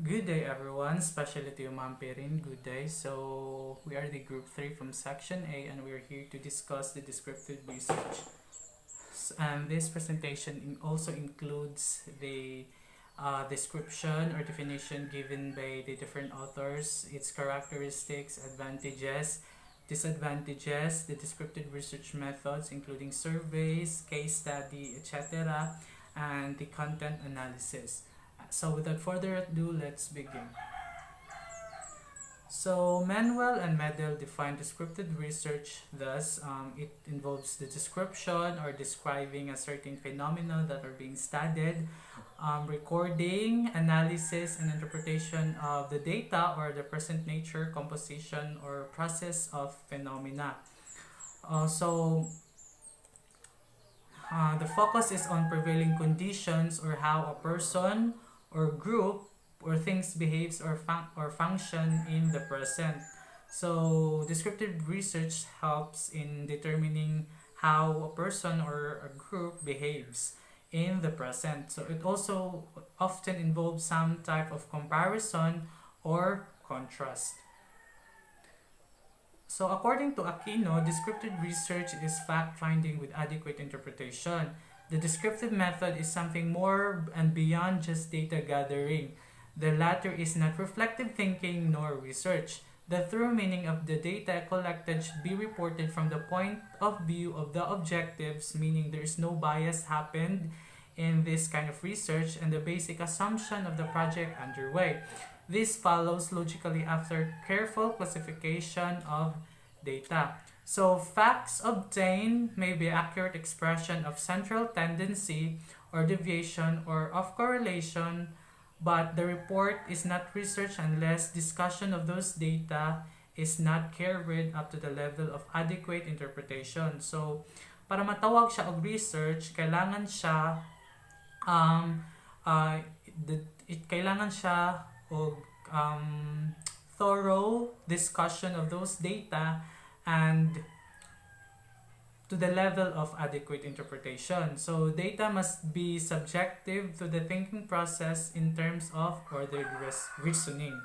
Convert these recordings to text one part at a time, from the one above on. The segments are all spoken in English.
Good day, everyone, especially to you, Ma'am Perin. Good day. So, we are the group 3 from section A, and we're here to discuss the descriptive research. And this presentation also includes the description or definition given by the different authors, its characteristics, advantages, disadvantages, the descriptive research methods, including surveys, case study, etc., and the content analysis. So without further ado, let's begin. So Manuel and Medel define descriptive research thus, it involves the description or describing a certain phenomenon that are being studied, recording, analysis, and interpretation of the data or the present nature, composition, or process of phenomena. The focus is on prevailing conditions or how a person or group or things behaves or function in the present. So descriptive research helps in determining how a person or a group behaves in the present. So it also often involves some type of comparison or contrast. So according to Aquino, descriptive research is fact-finding with adequate interpretation. The descriptive method is something more and beyond just data gathering. The latter is not reflective thinking nor research. The true meaning of the data collected should be reported from the point of view of the objectives, meaning there is no bias happened in this kind of research and the basic assumption of the project underway. This follows logically after careful classification of data. So facts obtained may be accurate expression of central tendency or deviation or of correlation, but the report is not research unless discussion of those data is not carried up to the level of adequate interpretation. So, para matawag siya og research, kailangan siya kailangan siya og thorough discussion of those data and to the level of adequate interpretation. So data must be subjective to the thinking process in terms of ordered reasoning.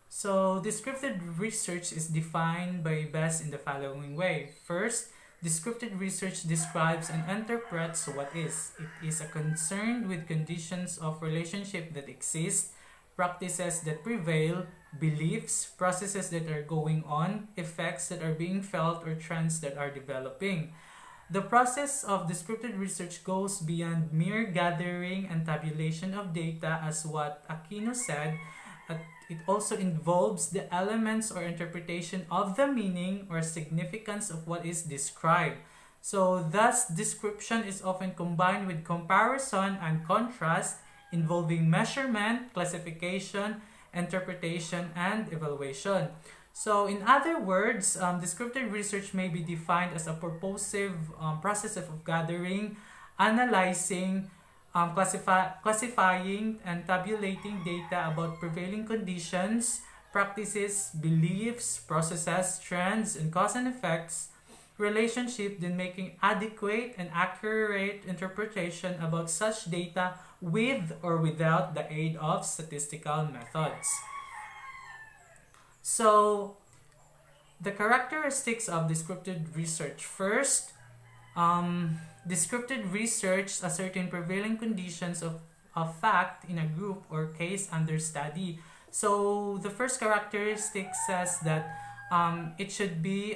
So descriptive research is defined by Best in the following way. First, descriptive research describes and interprets what is. It is concerned with conditions of relationship that exist, practices that prevail, beliefs, processes that are going on, effects that are being felt, or trends that are developing. The process of descriptive research goes beyond mere gathering and tabulation of data, as what Aquino said. It also involves the elements or interpretation of the meaning or significance of what is described. So thus, description is often combined with comparison and contrast, involving measurement, classification, interpretation, and evaluation. So in other words, descriptive research may be defined as a purposive process of gathering, analyzing, classifying, and tabulating data about prevailing conditions, practices, beliefs, processes, trends, and cause and effects, relationship, then making adequate and accurate interpretation about such data with or without the aid of statistical methods. So, the characteristics of descriptive research. First, descriptive research ascertain prevailing conditions of fact in a group or case under study. So, the first characteristic says that it should be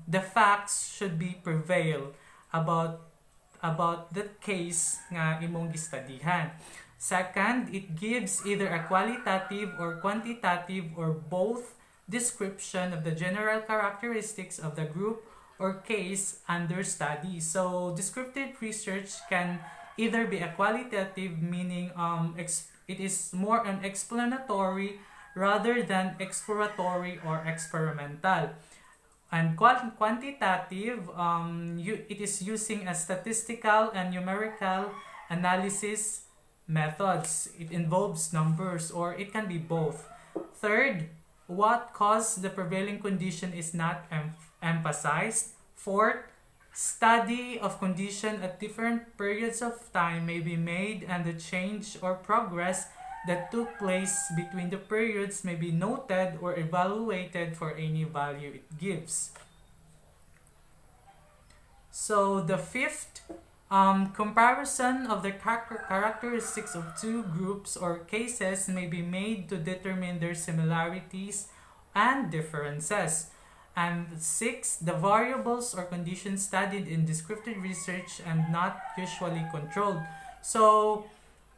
the facts should be prevail about the case nga imong gistudyhan. Second, it gives either a qualitative or quantitative or both description of the general characteristics of the group or case under study. So descriptive research can either be a qualitative, meaning it is more an explanatory rather than exploratory or experimental. And quantitative, it is using a statistical and numerical analysis methods. It involves numbers, or it can be both. Third, what caused the prevailing condition is not emphasized. Fourth, Study of condition at different periods of time may be made, and the change or progress that took place between the periods may be noted or evaluated for any value it gives. So the fifth, comparison of the characteristics of two groups or cases may be made to determine their similarities and differences. And six, the variables or conditions studied in descriptive research and not usually controlled. So,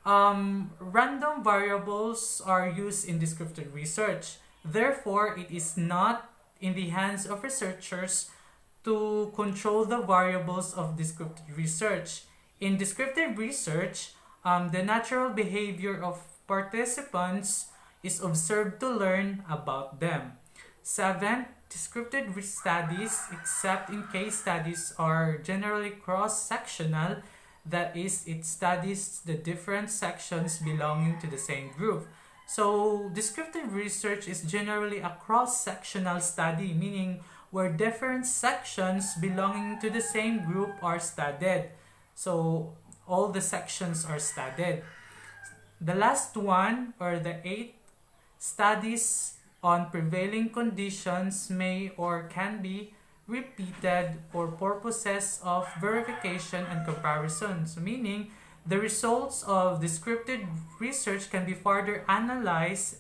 random variables are used in descriptive research. Therefore, it is not in the hands of researchers to control the variables of descriptive research. In descriptive research, the natural behavior of participants is observed to learn about them. Seventh, descriptive studies, except in case studies, are generally cross-sectional. That is, it studies the different sections belonging to the same group. So, descriptive research is generally a cross-sectional study, meaning where different sections belonging to the same group are studied. So, all the sections are studied. The last one, or the eighth, studies on prevailing conditions may or can be repeated for purposes of verification and comparison. So meaning, the results of descriptive research can be further analyzed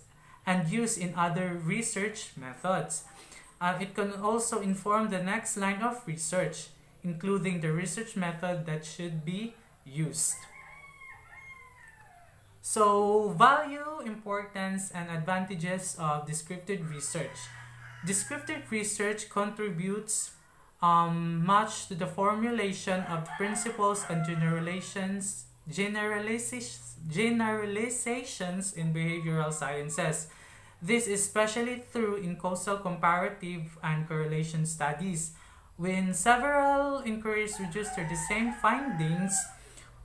and used in other research methods. It can also inform the next line of research, including the research method that should be used. So, value, importance, and advantages of descriptive research. Descriptive research contributes much to the formulation of principles and generalizations in behavioral sciences. This is especially true in causal comparative and correlation studies. When several inquiries register the same findings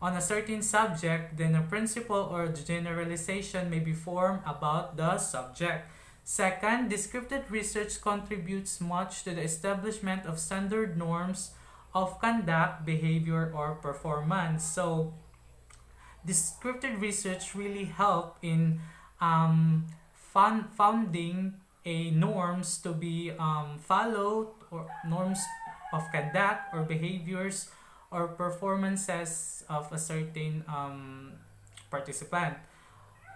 on a certain subject, then a principle or generalization may be formed about the subject. Second, descriptive research contributes much to the establishment of standard norms of conduct, behavior, or performance. So, descriptive research really help in founding a norms to be followed, or norms of conduct or behaviors or performances of a certain participant.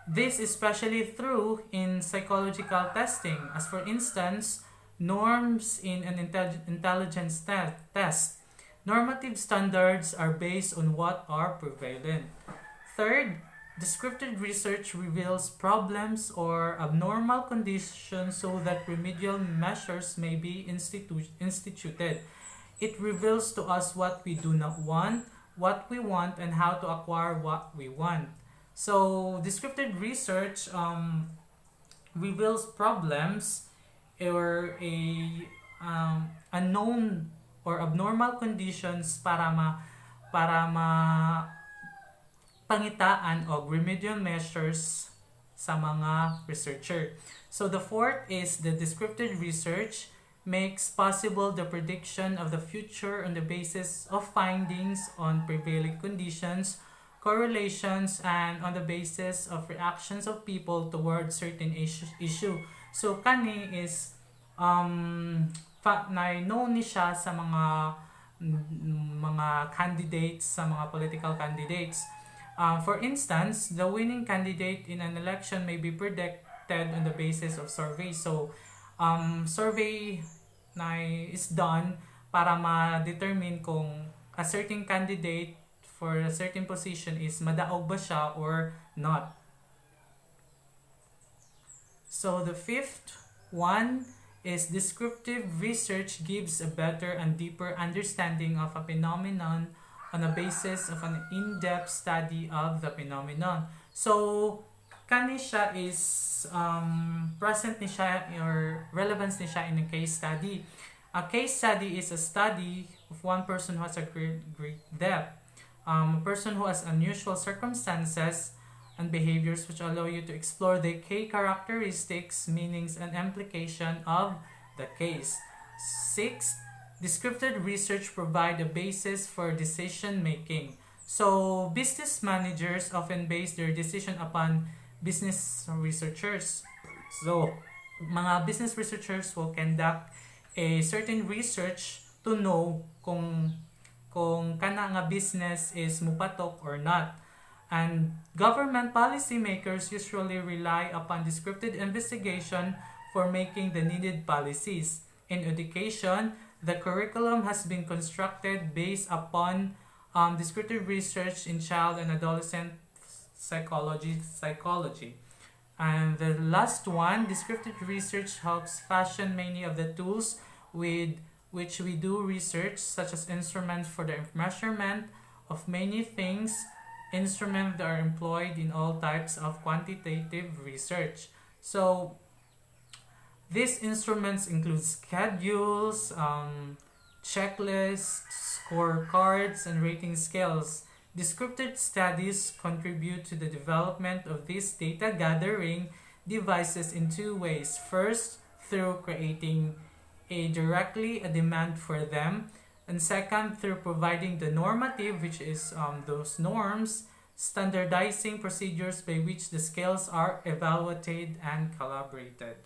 This is especially true in psychological testing, as for instance, norms in an intelligence test. Normative standards are based on what are prevalent. Third, descriptive research reveals problems or abnormal conditions so that remedial measures may be instituted. It reveals to us what we do not want, what we want, and how to acquire what we want. So, descriptive research reveals problems or unknown or abnormal conditions para pangitaan o remedial measures sa mga researcher. So, the fourth is the descriptive research makes possible the prediction of the future on the basis of findings on prevailing conditions, correlations, and on the basis of reactions of people towards certain issue. So, kani is known ni siya sa mga candidates, sa mga political candidates. For instance, the winning candidate in an election may be predicted on the basis of survey. So, survey na is done para ma-determine kung a certain candidate for a certain position is madaog ba siya or not. So, the fifth one is descriptive research gives a better and deeper understanding of a phenomenon on the basis of an in-depth study of the phenomenon. So, kani siya is present ni siya or relevance ni siya in a case study. A case study is a study of one person who has a great depth. A person who has unusual circumstances and behaviors which allow you to explore the key characteristics, meanings, and implication of the case. Sixth, Descriptive research provide a basis for decision making. So, business managers often base their decision upon business researchers. So, mga business researchers will conduct a certain research to know kung kana nga business is mupatok or not. And government policymakers usually rely upon descriptive investigation for making the needed policies. In education, the curriculum has been constructed based upon descriptive research in child and adolescent psychology. And the last one, descriptive research helps fashion many of the tools with which we do research, such as instruments for the measurement of many things, instruments that are employed in all types of quantitative research. So, these instruments include schedules, checklists, scorecards, and rating scales. Descriptive studies contribute to the development of these data gathering devices in two ways. First, through creating a demand for them, and second, through providing the normative, which is those norms, standardizing procedures by which the scales are evaluated and calibrated.